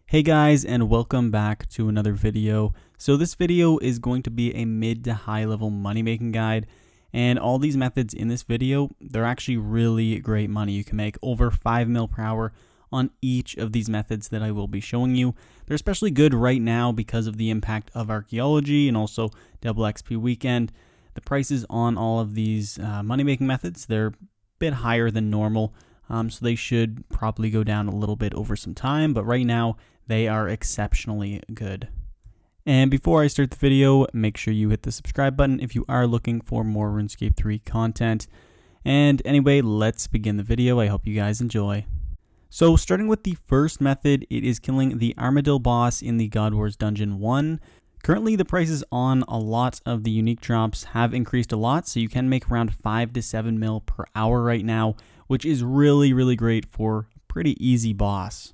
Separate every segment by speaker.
Speaker 1: Hey guys, and welcome back to another video. So this video is going to be a mid to high level money making guide, and all these methods in this video, they're actually really great money. You can make over 5 mil per hour on each of these methods that I will be showing you. They're especially good right now because of the impact of archaeology and also double XP weekend. The prices on all of these money making methods, they're a bit higher than normal. So they should probably go down a little bit over some time, but right now they are exceptionally good. And before I start the video, make sure you hit the subscribe button if you are looking for more RuneScape 3 content. And anyway, let's begin the video. I hope you guys enjoy. So starting with the first method, it is killing the Armadillo boss in the God Wars Dungeon 1. Currently, the prices on a lot of the unique drops have increased a lot, so you can make around 5 to 7 mil per hour right now, which is really great for a pretty easy boss.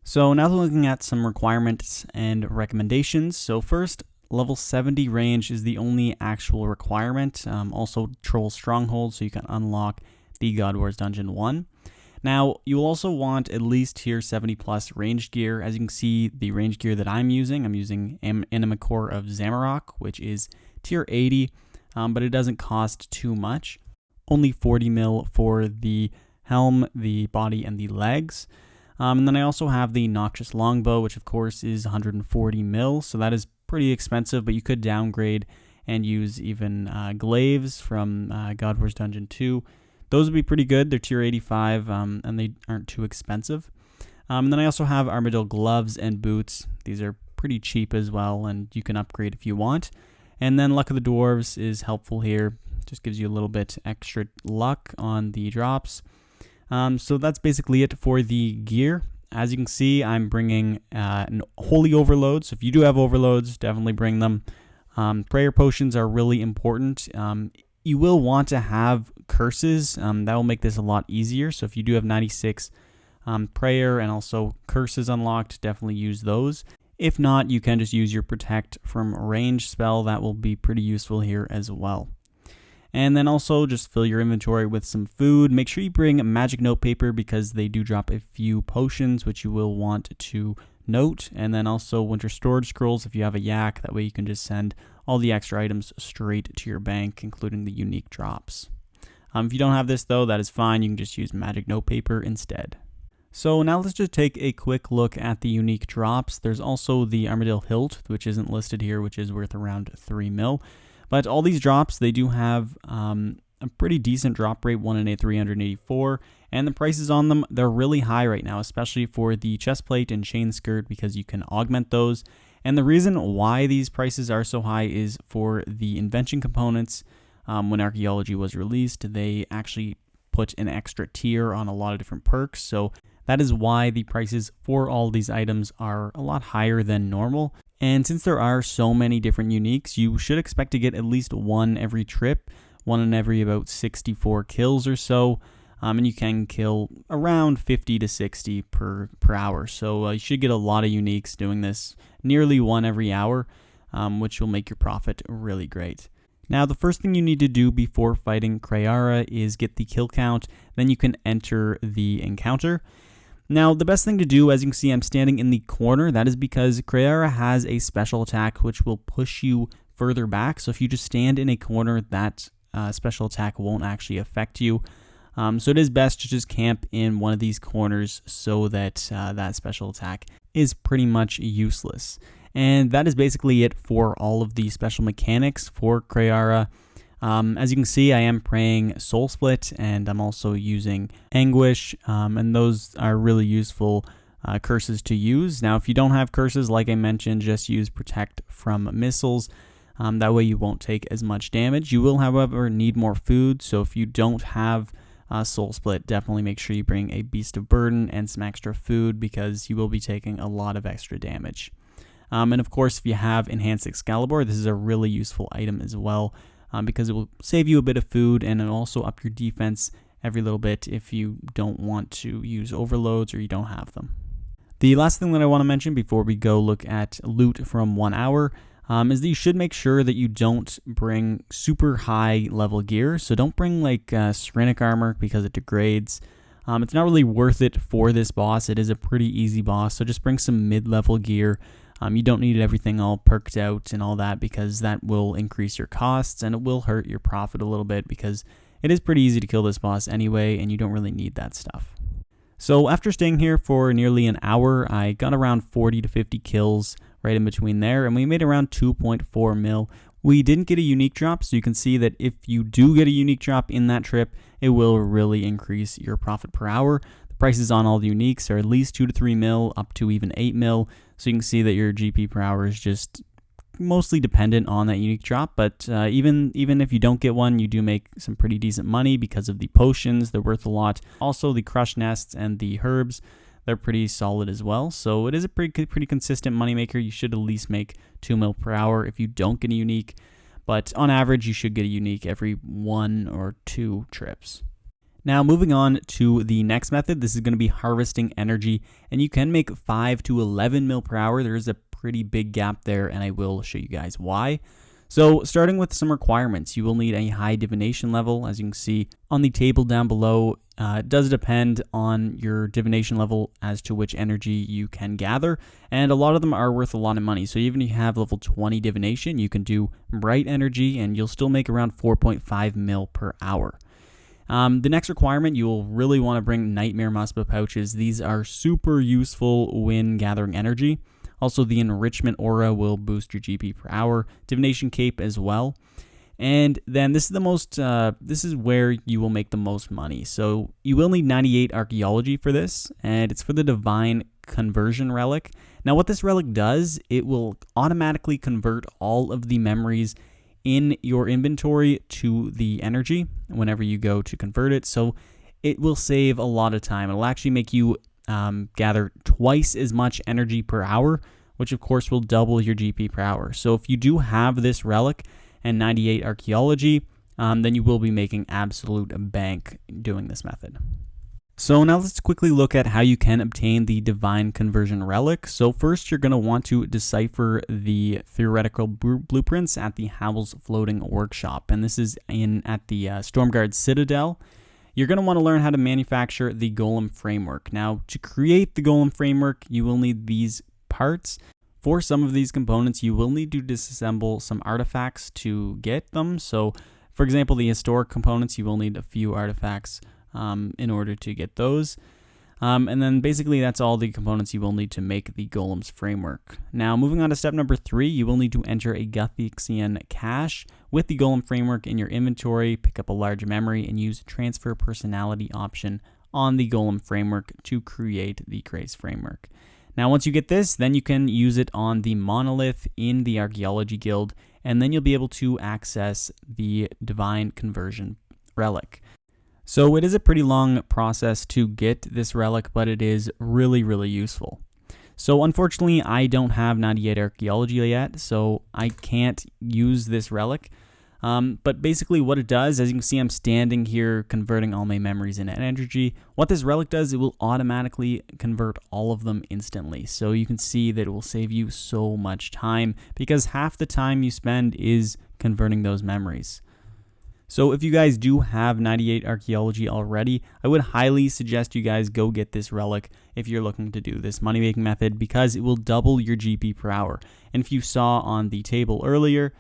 Speaker 1: So now looking at some requirements and recommendations. So first, level 70 range is the only actual requirement. Also Troll Stronghold, so you can unlock the God Wars Dungeon 1. Now, you will also want at least tier 70 plus ranged gear. As you can see, the ranged gear that I'm using Anima Core of Zamorak, which is tier 80, but it doesn't cost too much. Only 40 mil for the helm, the body, and the legs. And then I also have the Noxious Longbow, which of course is 140 mil, so that is pretty expensive, but you could downgrade and use even glaives from God Wars Dungeon 2. Those would be pretty good. They're tier 85, and they aren't too expensive. And then I also have Armadillo gloves and boots. These are pretty cheap as well, and you can upgrade if you want. And then Luck of the Dwarves is helpful here. Just gives you a little bit extra luck on the drops. So that's basically it for the gear. As you can see, I'm bringing an holy overload. So if you do have overloads, definitely bring them. Prayer potions are really important. You will want to have curses. That will make this a lot easier. So if you do have 96 prayer and also curses unlocked, definitely use those. If not, you can just use your protect from range spell. That will be pretty useful here as well. And then also just fill your inventory with some food. Make sure you bring magic note paper because they do drop a few potions, which you will want to note. And then also winter storage scrolls if you have a yak. That way you can just send all the extra items straight to your bank, including the unique drops. If you don't have this though, that is fine. You can just use magic note paper instead. So now let's just take a quick look at the unique drops. There's also the Armadillo Hilt, which isn't listed here, which is worth around 3 mil. But all these drops, they do have a pretty decent drop rate, 1 in 384, and the prices on them, they're really high right now, especially for the chestplate and chain skirt because you can augment those. And the reason why these prices are so high is for the invention components. When archaeology was released, they actually put an extra tier on a lot of different perks, so that is why the prices for all these items are a lot higher than normal. And since there are so many different uniques, you should expect to get at least one every trip, one in every about 64 kills or so. And you can kill around 50 to 60 per hour. So you should get a lot of uniques doing this, nearly one every hour, which will make your profit really great. Now, the first thing you need to do before fighting Kree'arra is get the kill count. Then you can enter the encounter. Now, the best thing to do, as you can see, I'm standing in the corner. That is because Kree'arra has a special attack which will push you further back. So if you just stand in a corner, that special attack won't actually affect you. So it is best to just camp in one of these corners so that that special attack is pretty much useless. And that is basically it for all of the special mechanics for Kree'arra. As you can see, I am praying Soul Split, and I'm also using Anguish, and those are really useful curses to use. Now, if you don't have curses, like I mentioned, just use Protect from Missiles. That way you won't take as much damage. You will, however, need more food, so if you don't have Soul Split, definitely make sure you bring a Beast of Burden and some extra food because you will be taking a lot of extra damage. And of course, if you have Enhanced Excalibur, this is a really useful item as well. Because it will save you a bit of food and it'll also up your defense every little bit if you don't want to use overloads or you don't have them. The last thing that I want to mention before we go look at loot from 1 hour is that you should make sure that you don't bring super high level gear. So don't bring like Serenic armor because it degrades. It's not really worth it for this boss. It is a pretty easy boss, so just bring some mid-level gear. You don't need everything all perked out and all that, because that will increase your costs and it will hurt your profit a little bit, because it is pretty easy to kill this boss anyway, and you don't really need that stuff. So after staying here for nearly an hour, I got around 40 to 50 kills right in between there, and we made around 2.4 mil. We didn't get a unique drop, so you can see that if you do get a unique drop in that trip, it will really increase your profit per hour. The prices on all the uniques are at least 2 to 3 mil, up to even 8 mil. So you can see that your GP per hour is just mostly dependent on that unique drop. But even if you don't get one, you do make some pretty decent money because of the potions. They're worth a lot. Also, the crushed nests and the herbs, they're pretty solid as well. So it is a pretty consistent moneymaker. You should at least make 2 mil per hour if you don't get a unique. But on average, you should get a unique every 1 or 2 trips. Now, moving on to the next method, this is going to be harvesting energy, and you can make 5 to 11 mil per hour. There is a pretty big gap there, and I will show you guys why. So, starting with some requirements, you will need a high divination level. As you can see on the table down below, it does depend on your divination level as to which energy you can gather, and a lot of them are worth a lot of money. So even if you have level 20 divination, you can do bright energy, and you'll still make around 4.5 mil per hour. The next requirement, you will really want to bring Nightmare Muspa pouches. These are super useful when gathering energy. Also, the Enrichment Aura will boost your GP per hour. Divination Cape as well. And then this is where you will make the most money. So you will need 98 archaeology for this, and it's for the Divine Conversion Relic. Now what this relic does, it will automatically convert all of the memories in your inventory to the energy whenever you go to convert it. So it will save a lot of time. It'll actually make you gather twice as much energy per hour, which of course will double your GP per hour. So if you do have this relic and 98 archaeology, then you will be making absolute bank doing this method. So now let's quickly look at how you can obtain the Divine Conversion Relic. So first, you're going to want to decipher the theoretical blueprints at the Howl's Floating Workshop, and this is at the Stormguard Citadel. You're going to want to learn how to manufacture the Golem Framework. Now, to create the Golem Framework, you will need these parts. For some of these components, you will need to disassemble some artifacts to get them. So, for example, the historic components, you will need a few artifacts in order to get those. And then basically that's all the components you will need to make the Golem's Framework. Now moving on to step number 3, you will need to enter a Guthixian cache with the Golem Framework in your inventory, pick up a large memory, and use Transfer Personality option on the Golem Framework to create the Grace Framework. Now once you get this, then you can use it on the monolith in the Archaeology Guild, and then you'll be able to access the Divine Conversion Relic. So it is a pretty long process to get this relic, but it is really, really useful. So unfortunately, I don't have 98 archaeology yet, so I can't use this relic. But basically what it does, as you can see, I'm standing here converting all my memories into energy. What this relic does, it will automatically convert all of them instantly. So you can see that it will save you so much time, because half the time you spend is converting those memories. So if you guys do have 98 archaeology already, I would highly suggest you guys go get this relic if you're looking to do this money making method, because it will double your GP per hour. And if you saw on the table earlier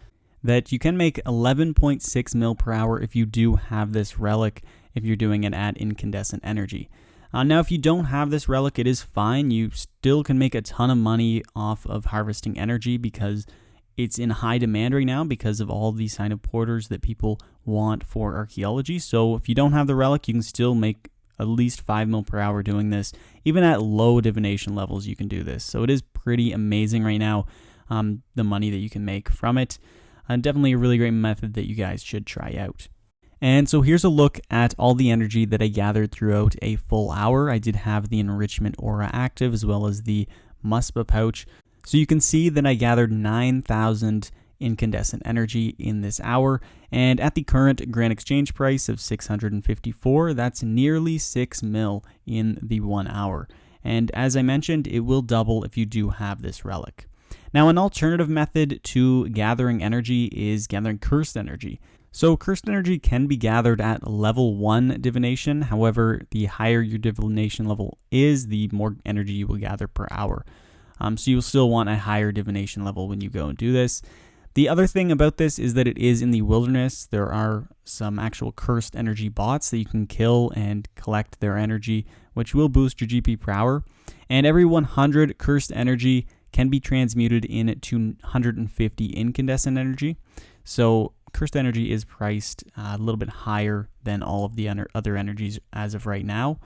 Speaker 1: that you can make 11.6 mil per hour if you do have this relic, if you're doing it at incandescent energy. Now if you don't have this relic, it is fine. You still can make a ton of money off of harvesting energy, because it's in high demand right now because of all these kind of porters that people want for archaeology. So if you don't have the relic, you can still make at least 5 mil per hour doing this. Even at low divination levels, you can do this. So it is pretty amazing right now, the money that you can make from it. Definitely a really great method that you guys should try out. And so here's a look at all the energy that I gathered throughout a full hour. I did have the Enrichment Aura active as well as the Muspa pouch. So you can see that I gathered 9,000 incandescent energy in this hour, and at the current Grand Exchange price of 654, that's nearly 6 mil in the 1 hour. And as I mentioned, it will double if you do have this relic. Now, an alternative method to gathering energy is gathering cursed energy. So cursed energy can be gathered at level 1 divination. However, the higher your divination level is, the more energy you will gather per hour. So you'll still want a higher divination level when you go and do this. The other thing about this is that it is in the wilderness. There are some actual cursed energy bots that you can kill and collect their energy, which will boost your GP per hour. And every 100 cursed energy can be transmuted into 150 incandescent energy. So cursed energy is priced a little bit higher than all of the other energies as of right now.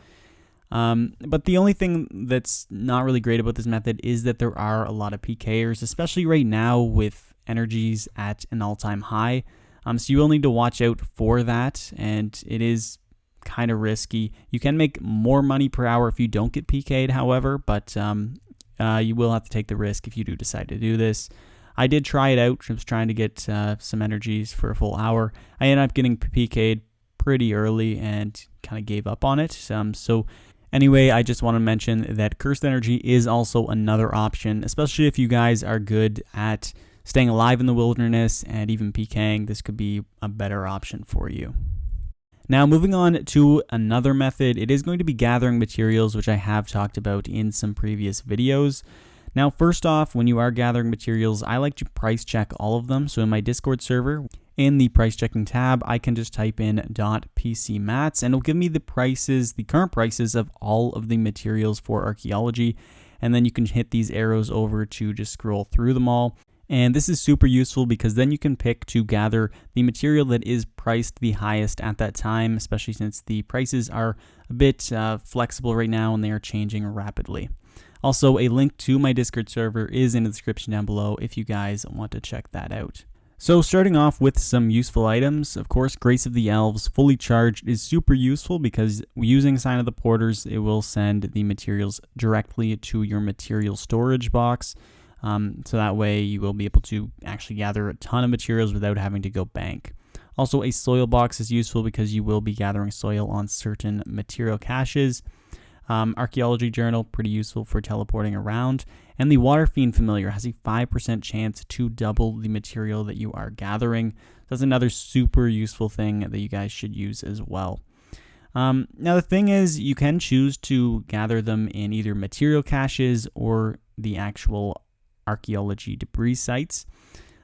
Speaker 1: But the only thing that's not really great about this method is that there are a lot of PKers, especially right now with energies at an all-time high. So you will need to watch out for that, and it is kind of risky. You can make more money per hour if you don't get PK'd, however, but you will have to take the risk if you do decide to do this. I did try it out. I was trying to get some energies for a full hour. I ended up getting PK'd pretty early and kind of gave up on it. So anyway, I just want to mention that cursed energy is also another option, especially if you guys are good at staying alive in the wilderness and even PKing. This could be a better option for you. Now, moving on to another method, it is going to be gathering materials, which I have talked about in some previous videos. Now, first off, when you are gathering materials, I like to price check all of them. So in my Discord server, in the price checking tab, I can just type in .pcmats and it'll give me the prices, the current prices of all of the materials for archaeology. And then you can hit these arrows over to just scroll through them all. And this is super useful because then you can pick to gather the material that is priced the highest at that time, especially since the prices are a bit flexible right now and they are changing rapidly. Also, a link to my Discord server is in the description down below if you guys want to check that out. So starting off with some useful items, of course, Grace of the Elves fully charged is super useful because using Sign of the Porters, it will send the materials directly to your material storage box. So that way you will be able to actually gather a ton of materials without having to go bank. Also, a soil box is useful because you will be gathering soil on certain material caches. Archaeology journal, pretty useful for teleporting around. And the Water Fiend Familiar has a 5% chance to double the material that you are gathering. That's another super useful thing that you guys should use as well. Now the thing is, you can choose to gather them in either material caches or the actual archaeology debris sites.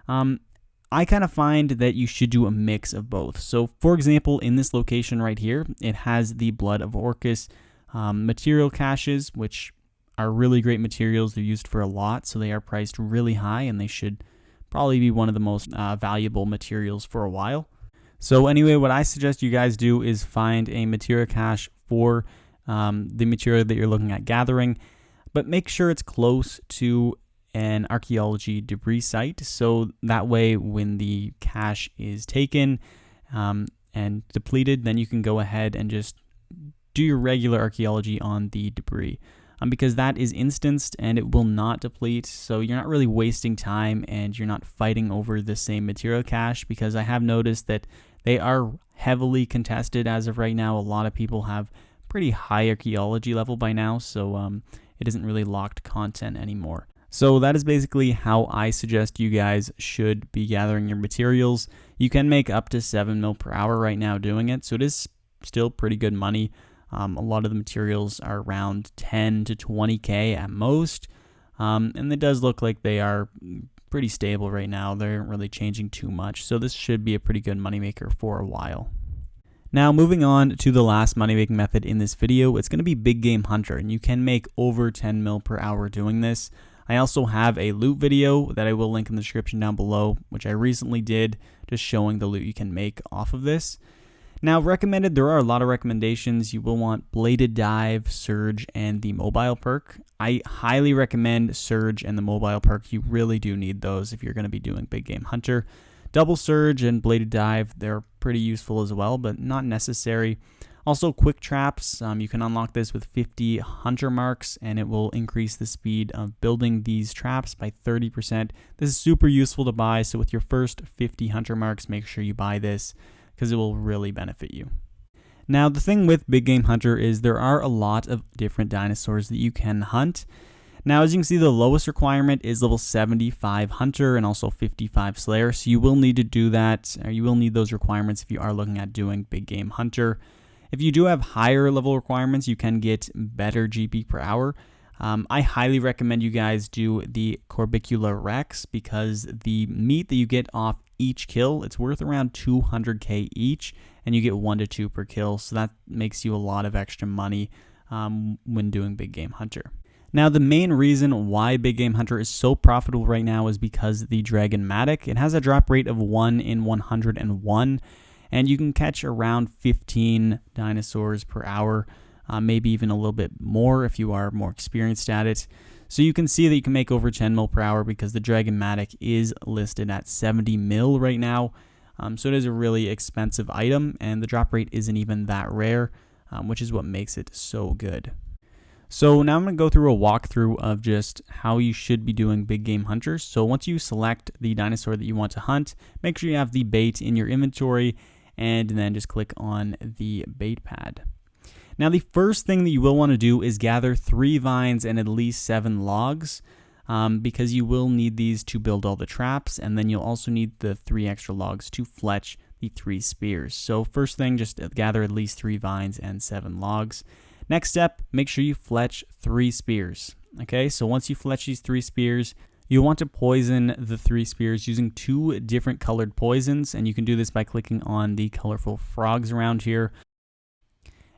Speaker 1: I kind of find that you should do a mix of both. So for example, in this location right here, it has the Blood of Orcus material caches, which are really great materials. They're used for a lot, so they are priced really high, and they should probably be one of the most valuable materials for a while. So anyway, what I suggest you guys do is find a material cache for the material that you're looking at gathering, but make sure it's close to an archaeology debris site, so that way when the cache is taken and depleted, then you can go ahead and just do your regular archaeology on the debris, because that is instanced and it will not deplete, so you're not really wasting time and you're not fighting over the same material cache, because I have noticed that they are heavily contested as of right now. A lot of people have pretty high archaeology level by now, so it isn't really locked content anymore. So that is basically how I suggest you guys should be gathering your materials. You can make up to 7 mil per hour right now doing it, so it is still pretty good money. A lot of the materials are around 10 to 20k at most, and it does look like they are pretty stable right now. They aren't really changing too much, so this should be a pretty good moneymaker for a while. Now moving on to the last money-making method in this video, it's going to be Big Game Hunter, and you can make over 10 mil per hour doing this. I also have a loot video that I will link in the description down below, which I recently did, just showing the loot you can make off of this. Now recommended, there are a lot of recommendations. You will want Bladed Dive, Surge, and the mobile perk. I highly recommend Surge and the mobile perk. You really do need those if you're going to be doing Big Game Hunter. Double Surge and Bladed Dive, they're pretty useful as well, but not necessary. Also, quick traps, you can unlock this with 50 hunter marks, and it will increase the speed of building these traps by 30%. This is super useful to buy, so with your first 50 hunter marks, make sure you buy this, because it will really benefit you. Now, the thing with Big Game Hunter is there are a lot of different dinosaurs that you can hunt. Now, as you can see, the lowest requirement is level 75 Hunter and also 55 Slayer. So you will need to do that, or you will need those requirements if you are looking at doing big game Hunter. If you do have higher level requirements, you can get better GP per hour. I highly recommend you guys do the Corbicula Rex because the meat that you get off each kill, it's worth around 200k each, and you get 1 to 2 per kill. So that makes you a lot of extra money when doing big game Hunter. Now, the main reason why big game Hunter is so profitable right now is because the Dragon Matic, it has a drop rate of 1 in 101, and you can catch around 15 dinosaurs per hour. Maybe even a little bit more if you are more experienced at it. So you can see that you can make over 10 mil per hour because the Dragon Matic is listed at 70 mil right now. So it is a really expensive item, and the drop rate isn't even that rare, which is what makes it so good. So now I'm going to go through a walkthrough of just how you should be doing big game hunters. So once you select the dinosaur that you want to hunt, make sure you have the bait in your inventory, and then just click on the bait pad. Now, the first thing that you will want to do is gather 3 vines and at least 7 logs because you will need these to build all the traps, and then you'll also need the 3 extra logs to fletch the 3 spears. So first thing, just gather at least 3 vines and 7 logs. Next step, make sure you fletch 3 spears. Okay, so once you fletch these 3 spears, you'll want to poison the 3 spears using 2 different colored poisons, and you can do this by clicking on the colorful frogs around here.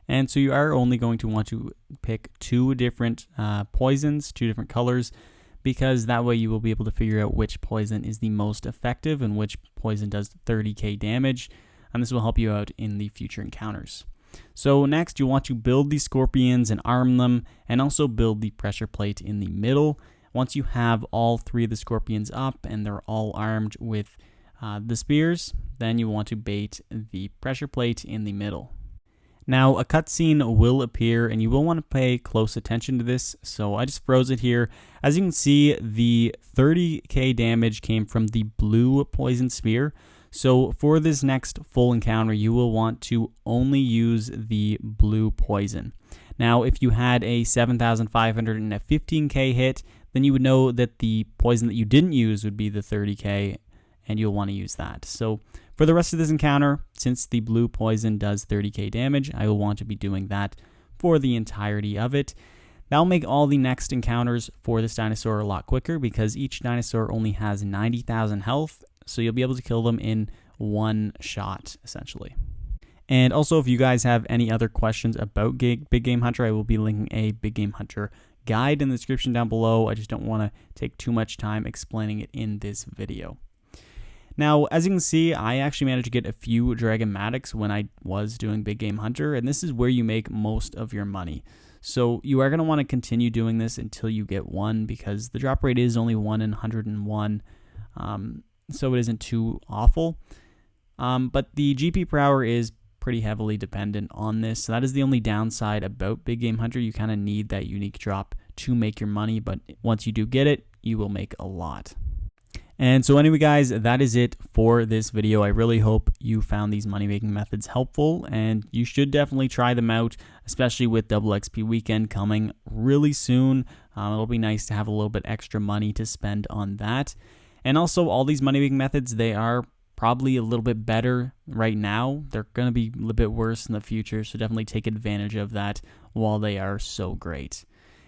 Speaker 1: And so you are only going to want to pick 2 different poisons, 2 different colors, because that way you will be able to figure out which poison is the most effective and which poison does 30k damage, and this will help you out in the future encounters. So next, you want to build these scorpions and arm them, and also build the pressure plate in the middle. Once you have all 3 of the scorpions up and they're all armed with the spears, then you want to bait the pressure plate in the middle. Now, a cutscene will appear, and you will want to pay close attention to this, so I just froze it here. As you can see, the 30k damage came from the blue poison spear. So for this next full encounter, you will want to only use the blue poison. Now, if you had a 7,500 and a 15k hit, then you would know that the poison that you didn't use would be the 30k, and you'll want to use that. So for the rest of this encounter, since the blue poison does 30k damage, I will want to be doing that for the entirety of it. That'll make all the next encounters for this dinosaur a lot quicker because each dinosaur only has 90,000 health, so you'll be able to kill them in one shot, essentially. And also, if you guys have any other questions about Big Game Hunter, I will be linking a Big Game Hunter guide in the description down below. I just don't want to take too much time explaining it in this video. Now, as you can see, I actually managed to get a few Dragon Matics when I was doing Big Game Hunter, and this is where you make most of your money. So you are going to want to continue doing this until you get one, because the drop rate is only 1 in 101, so it isn't too awful. But the GP per hour is pretty heavily dependent on this, so that is the only downside about Big Game Hunter. You kind of need that unique drop to make your money, but once you do get it, you will make a lot. And so anyway, guys, that is it for this video. I really hope you found these money-making methods helpful, and you should definitely try them out, especially with Double XP Weekend coming really soon. It'll be nice to have a little bit extra money to spend on that. And also, all these money-making methods, they are probably a little bit better right now. They're going to be a little bit worse in the future, so definitely take advantage of that while they are so great.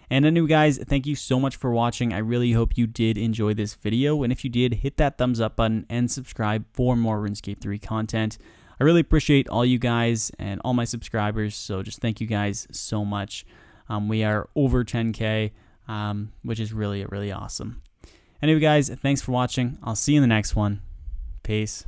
Speaker 1: And anyway, guys, thank you so much for watching. I really hope you did enjoy this video, and if you did, hit that thumbs up button and subscribe for more RuneScape 3 content. I really appreciate all you guys and all my subscribers, so just thank you guys so much. We are over 10k, which is really awesome. Anyway, guys, thanks for watching. I'll see you in the next one. Peace.